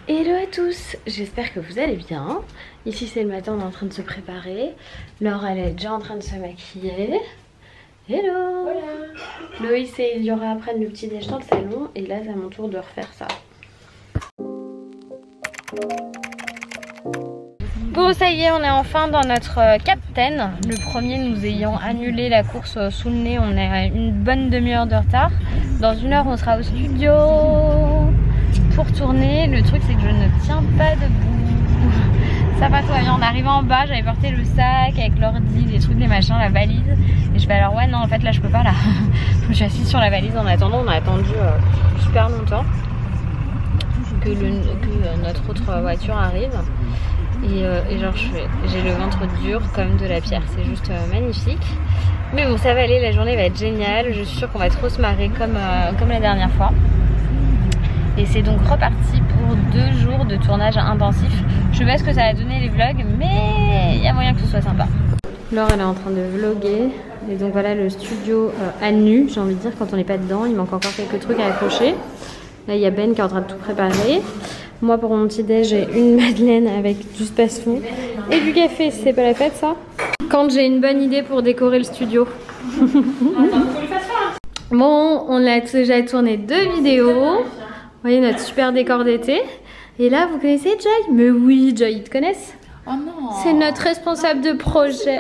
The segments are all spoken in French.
Hello à tous, j'espère que vous allez bien. Ici c'est le matin, on est en train de se préparer. Laure elle est déjà en train de se maquiller. Hello. Voilà. Loïs et Eliora prennent le petit déj dans le salon et là c'est à mon tour de refaire ça. Bon ça y est, on est enfin dans notre Captain. Le premier nous ayant annulé la course sous le nez, on est à une bonne demi-heure de retard. Dans une heure on sera au studio pour tourner. Le truc c'est que je ne tiens pas debout. Ça va, tout va bien. En arrivant en bas j'avais porté le sac avec l'ordi, les trucs, les machins, la valise. Et je fais alors ouais non en fait là je peux pas là. Je me suis assise sur la valise en attendant. On a attendu super longtemps que notre autre voiture arrive. Et genre j'ai le ventre dur comme de la pierre, c'est juste magnifique. Mais bon ça va aller, la journée va être géniale. Je suis sûre qu'on va trop se marrer comme la dernière fois. Et c'est donc reparti pour 2 jours de tournage intensif. Je sais pas ce que ça va donner les vlogs, mais il y a moyen que ce soit sympa. Laure elle est en train de vlogger. Et donc voilà le studio à nu, j'ai envie de dire, quand on n'est pas dedans. Il manque encore quelques trucs à accrocher. Là il y a Ben qui est en train de tout préparer. Moi pour mon petit déj j'ai une madeleine avec du space-fond et du café, c'est pas la fête ça. Quand j'ai une bonne idée pour décorer le studio. Bon, on a déjà tourné 2 vidéos. Vous voyez notre super décor d'été. Et là vous connaissez Joy? Mais oui, Joy, ils te connaissent? Oh non. C'est notre responsable de projet.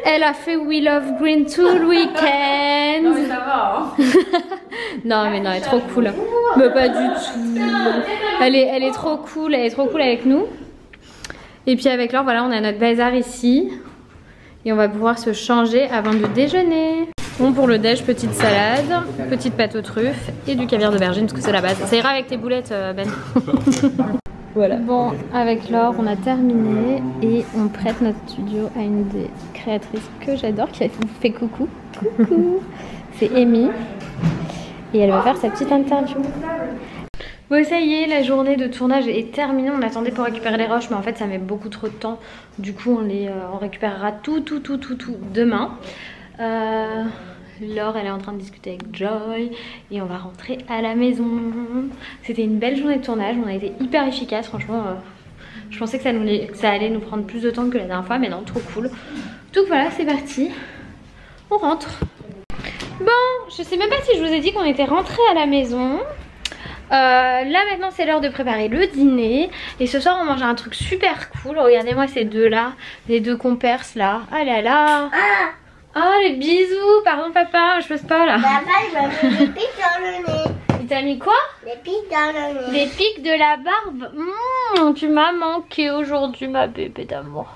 Elle a fait We Love Green tout le week-end. Non mais ça va hein. Non mais non, elle est trop cool. Mais pas du tout. Elle est trop cool, elle est trop cool avec nous. Et puis avec Laure, voilà, on a notre bazar ici. Et on va pouvoir se changer avant de déjeuner. Bon, pour le déj, petite salade, petite pâte aux truffes et du caviar d'aubergine parce que c'est la base. Ça ira avec tes boulettes, Ben. Voilà. Bon, avec Laure, on a terminé et on prête notre studio à une des créatrices que j'adore, qui vous fait coucou. Coucou. C'est Amy et elle va faire sa petite interview. Bon ça y est, la journée de tournage est terminée. On attendait pour récupérer les roches, mais en fait ça met beaucoup trop de temps. Du coup on récupérera tout demain. Laure elle est en train de discuter avec Joy et on va rentrer à la maison. C'était une belle journée de tournage, on a été hyper efficace franchement. Je pensais que ça allait nous prendre plus de temps que la dernière fois, mais non, trop cool. Donc voilà, c'est parti, on rentre. Bon, je sais même pas si je vous ai dit qu'on était rentrés à la maison. Là maintenant c'est l'heure de préparer le dîner. Et ce soir on mange un truc super cool. Regardez-moi ces deux là, les 2 compères là. Ah là là. Ah les bisous. Pardon papa, je pose pas là. Papa il m'a mis des pics dans le nez. Il t'a mis quoi? Des pics dans le nez. Des pics de la barbe. Tu m'as manqué aujourd'hui ma bébé d'amour.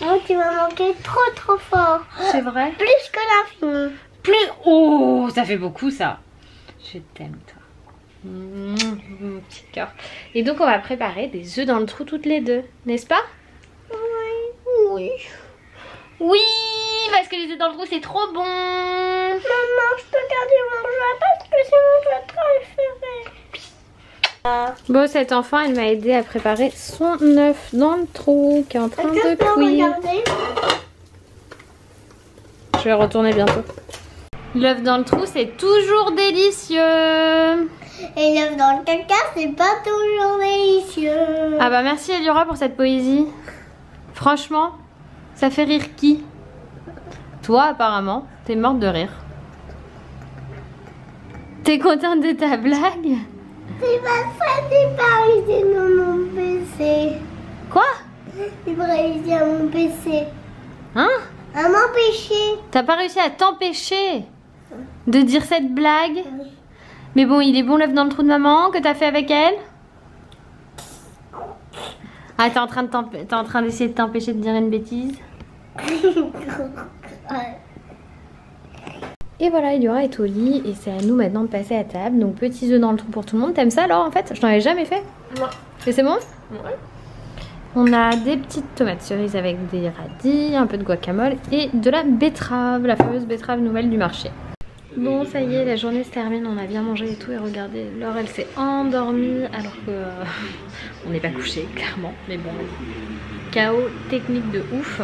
Oh tu m'as manqué trop fort. C'est vrai? Plus que l'infini. Plus. Oh ça fait beaucoup ça. Je t'aime toi. Mon petit cœur. Et donc on va préparer des œufs dans le trou toutes les deux, n'est-ce pas? Oui. Oui, parce que les œufs dans le trou c'est trop bon. Maman, je peux garder mon jouet parce que c'est mon jouet préféré. Bon, cet enfant elle m'a aidé à préparer son œuf dans le trou qui est en train de cuire. Je vais retourner bientôt. L'œuf dans le trou c'est toujours délicieux. Et l'œuf dans le caca, c'est pas toujours délicieux. Ah bah merci Eliora pour cette poésie. Franchement, ça fait rire qui? Toi apparemment, t'es morte de rire. T'es contente de ta blague? C'est pas ça, c'est pas réussi dans mon PC. Quoi? C'est pas réussi à mon PC. Hein? À m'empêcher. T'as pas réussi à t'empêcher de dire cette blague? Oui. Mais bon, il est bon l'œuf dans le trou de maman que t'as fait avec elle? Ah, t'es en train d'essayer de t'empêcher de dire une bêtise? Et voilà, Eliora est au lit et c'est à nous maintenant de passer à table. Donc petits œufs dans le trou pour tout le monde. T'aimes ça alors en fait? Je t'en avais jamais fait. Non. Et c'est bon? Ouais. On a des petites tomates cerises avec des radis, un peu de guacamole et de la betterave, la fameuse betterave nouvelle du marché. Bon ça y est, la journée se termine, on a bien mangé et tout et regardez, Laure elle s'est endormie alors que on n'est pas couché clairement, mais bon, chaos technique de ouf.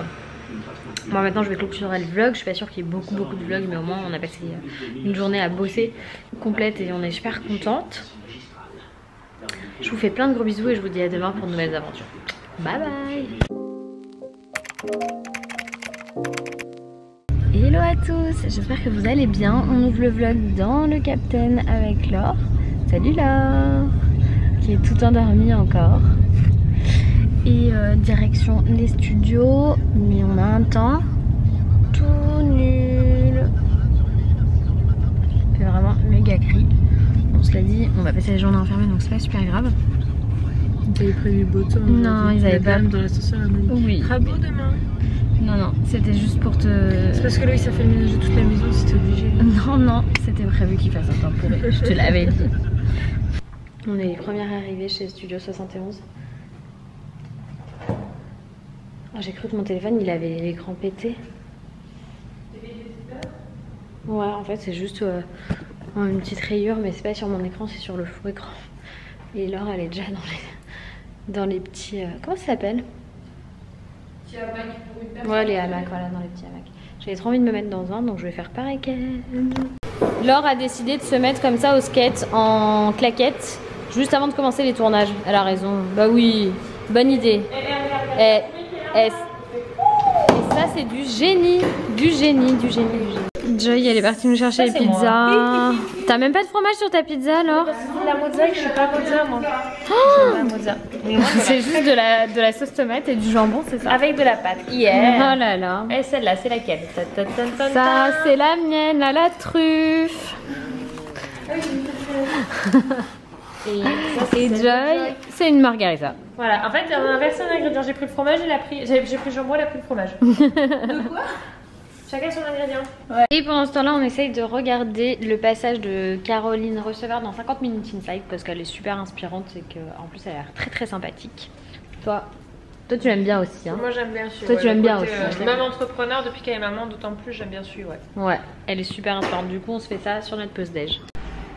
Moi maintenant je vais clôturer le vlog, je suis pas sûre qu'il y ait beaucoup de vlogs, mais au moins on a passé une journée à bosser complète et on est super contente. Je vous fais plein de gros bisous et je vous dis à demain pour de nouvelles aventures. Bye bye. Hello à tous, j'espère que vous allez bien. On ouvre le vlog dans le Captain avec Laure. Salut Laure, qui est tout endormie encore. Et direction les studios, mais on a un temps tout nul. C'est vraiment méga gris. On se l'a dit, on va passer la journée enfermée donc c'est pas super grave. Vous avez prévu beau temps? Non, ils avaient pas. Dans l'ascenseur, elle m'a dit. Oui. Sera beau demain. Non, c'était juste pour te... C'est parce que Loïs a fait le ménage de toute la maison, c'était obligé. Non, c'était prévu qu'il fasse un temps pourri, je te l'avais dit. On est les premières arrivées chez Studio 71. Oh, j'ai cru que mon téléphone il avait l'écran pété. Ouais, en fait c'est juste une petite rayure, mais c'est pas sur mon écran, c'est sur le faux écran. Et Laure elle est déjà dans les petits... comment ça s'appelle? Ouais, les hamacs, voilà, dans les petits hamacs. J'avais trop envie de me mettre dans un, donc je vais faire pareil qu'elle. Laure a décidé de se mettre comme ça au skate en claquettes juste avant de commencer les tournages. Elle a raison. Bah oui, bonne idée. Et ça, c'est du génie. Du génie. Joy, elle est partie nous chercher les pizzas. T'as même pas de fromage sur ta pizza alors? La mozza, je suis pas mozza moi. C'est juste de la sauce tomate et du jambon, c'est ça? Avec de la pâte. Oh là là. Et celle-là, c'est laquelle? Ça, c'est la mienne, à la truffe. Et Joy, c'est une margarita. Voilà, en fait, on a inversé un ingrédient. J'ai pris le fromage, j'ai pris le jambon, elle a pris le fromage. De quoi? Chacun son ingrédient. Ouais. Et pendant ce temps-là, on essaye de regarder le passage de Caroline Receveur dans 50 Minutes Inside parce qu'elle est super inspirante et qu'en plus elle a l'air très très sympathique. Toi tu l'aimes bien aussi, hein? Moi j'aime bien celui. Toi tu l'aimes bien aussi. Même entrepreneur, depuis qu'elle est maman, d'autant plus j'aime bien celui, ouais. Ouais, elle est super inspirante. Du coup, on se fait ça sur notre pause déj.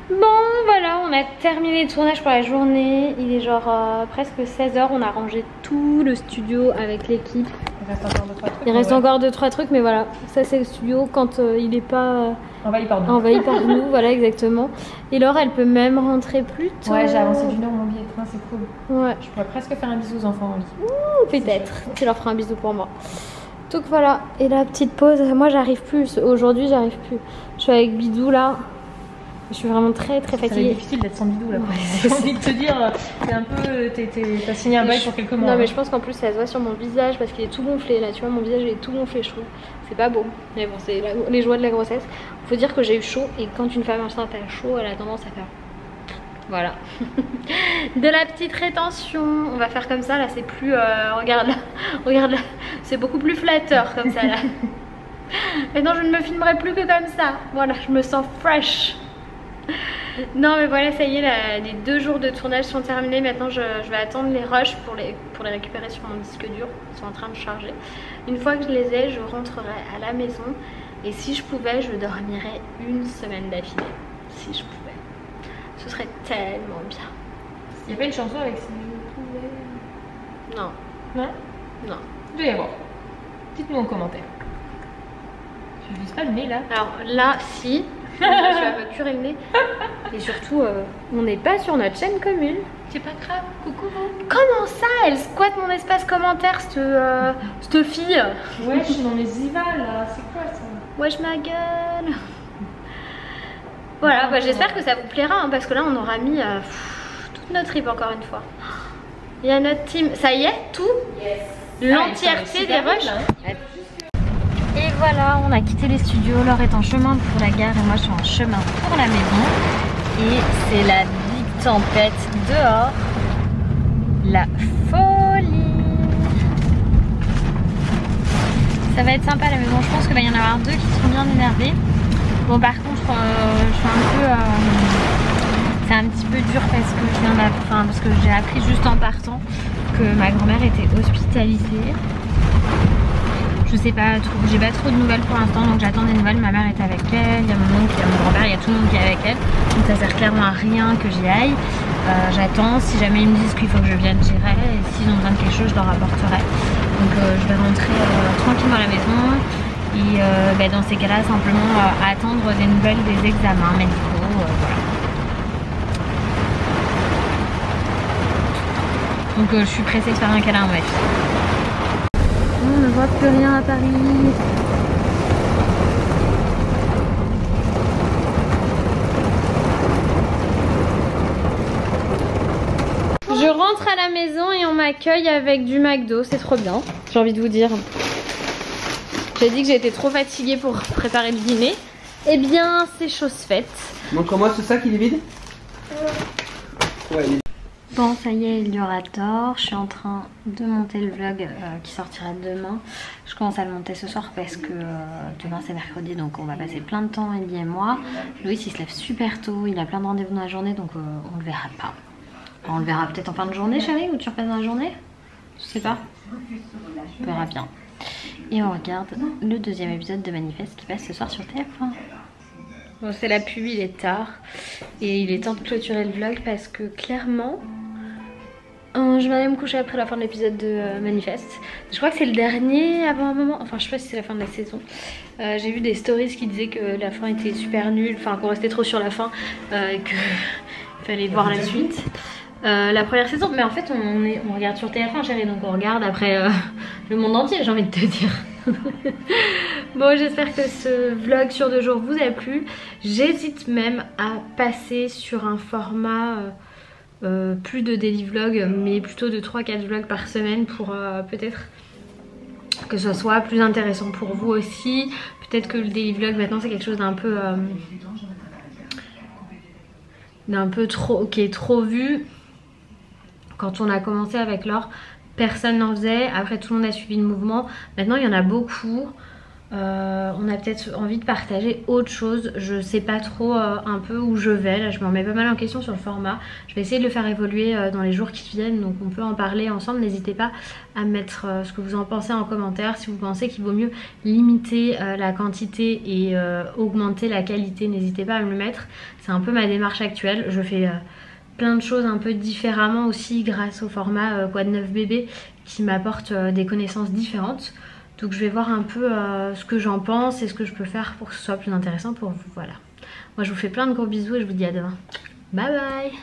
Bon, voilà, on a terminé le tournage pour la journée. Il est genre presque 16h. On a rangé tout le studio avec l'équipe. Il reste encore 2-3 trucs. Il reste encore 2-3 trucs, mais voilà, ça c'est le studio quand il n'est pas envahi par nous. Envahi par nous, voilà exactement. Et Laure, elle peut même rentrer plus tôt. Ouais, j'ai avancé d'une heure mon billet de train, c'est cool. Ouais. Je pourrais presque faire un bisou aux enfants en lit. Peut-être, tu leur feras un bisou pour moi. Donc voilà, et la petite pause, moi j'arrive plus, aujourd'hui j'arrive plus. Je suis avec Bidou là. Je suis vraiment très fatiguée. C'est difficile d'être sans Bidou là. J'ai envie de te dire, c'est un peu, t'as signé un bail pour quelques mois. Non mais je pense qu'en plus ça se voit sur mon visage parce qu'il est tout gonflé là, tu vois mon visage il est tout gonflé je trouve. C'est pas beau, mais bon c'est les joies de la grossesse. Faut dire que j'ai eu chaud et quand une femme enceinte a chaud, elle a tendance à faire... Voilà. De la petite rétention. On va faire comme ça là, c'est plus... regarde là, c'est beaucoup plus flatteur comme ça là. Maintenant je ne me filmerai plus que comme ça. Voilà, je me sens fresh. Non mais voilà, ça y est, les 2 jours de tournage sont terminés. Maintenant je vais attendre les rushs pour les récupérer sur mon disque dur. Ils sont en train de charger. Une fois que je les ai, je rentrerai à la maison. Et si je pouvais, je dormirais 1 semaine d'affilée. Si je pouvais. Ce serait tellement bien. Il n'y a pas une chanson avec si je pouvais... Non. Non? Non. Il doit y avoir. Dites-nous en commentaire. Je vise pas le nez là. Alors là, si. Je vais me curer le nez. Et surtout, on n'est pas sur notre chaîne commune. C'est pas grave, coucou. Comment ça? Elle squatte mon espace commentaire, cette fille. Ouais, je suis dans mes ivas là, c'est quoi ça? Wesh ma gueule. Voilà, bah, j'espère que ça vous plaira hein, parce que là on aura mis toute notre trip encore une fois. Il y a notre team, ça y est, tout? Yes. L'entièreté des rushs. Et voilà, on a quitté les studios. Laure est en chemin pour la gare et moi je suis en chemin pour la maison. Et c'est la big tempête dehors. La folie. Ça va être sympa à la maison. Je pense qu'il va y en avoir 2 qui seront bien énervés. Bon par contre, je suis un peu... c'est un petit peu dur parce que parce que j'ai appris juste en partant que ma grand-mère était hospitalisée. Je sais pas trop, j'ai pas trop de nouvelles pour l'instant, donc j'attends des nouvelles. Ma mère est avec elle, il y a mon oncle, il y a mon grand-père, il y a tout le monde qui est avec elle. Donc ça sert clairement à rien que j'y aille. J'attends, si jamais ils me disent qu'il faut que je vienne, j'irai. Et s'ils ont besoin de quelque chose, je leur apporterai. Donc je vais rentrer tranquillement à la maison. Et dans ces cas-là, simplement attendre des nouvelles des examens médicaux. Voilà. Donc je suis pressée de faire un câlin, ouais. On ne voit plus rien à Paris. Je rentre à la maison et on m'accueille avec du McDo, c'est trop bien, j'ai envie de vous dire. J'ai dit que j'étais trop fatiguée pour préparer le dîner. Eh bien, c'est chose faite. Montre-moi ce sac, il est vide? Ouais, il est... Bon, ça y est, il y aura tort. Je suis en train de monter le vlog qui sortira demain. Je commence à le monter ce soir parce que demain c'est mercredi, donc on va passer plein de temps, Ellie et moi. Louis, il se lève super tôt, il a plein de rendez-vous dans la journée, donc on le verra pas. Enfin, on le verra peut-être en fin de journée, chérie, ou tu repasses dans la journée? Je sais pas. On verra bien. Et on regarde le deuxième épisode de Manifeste qui passe ce soir sur TF1. Bon, c'est la pub, il est tard. Et il est temps de clôturer le vlog parce que clairement, je vais aller me coucher après la fin de l'épisode de Manifeste. Je crois que c'est le dernier avant un moment. Enfin, je sais pas si c'est la fin de la saison. J'ai vu des stories qui disaient que la fin était super nulle. Enfin, qu'on restait trop sur la fin. Et qu'il fallait voir la suite. La première saison, mais en fait on regarde sur TF1, chérie, donc on regarde après le monde entier, j'ai envie de te dire. Bon, j'espère que ce vlog sur 2 jours vous a plu. J'hésite même à passer sur un format plus de daily vlog, mais plutôt de 3-4 vlogs par semaine pour peut-être que ce soit plus intéressant pour vous aussi. Peut-être que le daily vlog maintenant c'est quelque chose d'un peu trop, qui est trop vu. Quand on a commencé avec Laure, personne n'en faisait. Après, tout le monde a suivi le mouvement. Maintenant, il y en a beaucoup. On a peut-être envie de partager autre chose. Je sais pas trop un peu où je vais. Là, je me remets pas mal en question sur le format. Je vais essayer de le faire évoluer dans les jours qui viennent. Donc, on peut en parler ensemble. N'hésitez pas à mettre ce que vous en pensez en commentaire. Si vous pensez qu'il vaut mieux limiter la quantité et augmenter la qualité, n'hésitez pas à me le mettre. C'est un peu ma démarche actuelle. Je fais... plein de choses un peu différemment aussi grâce au format Quoi de neuf bébé qui m'apporte des connaissances différentes. Donc je vais voir un peu ce que j'en pense et ce que je peux faire pour que ce soit plus intéressant pour vous. Voilà. Moi je vous fais plein de gros bisous et je vous dis à demain. Bye bye.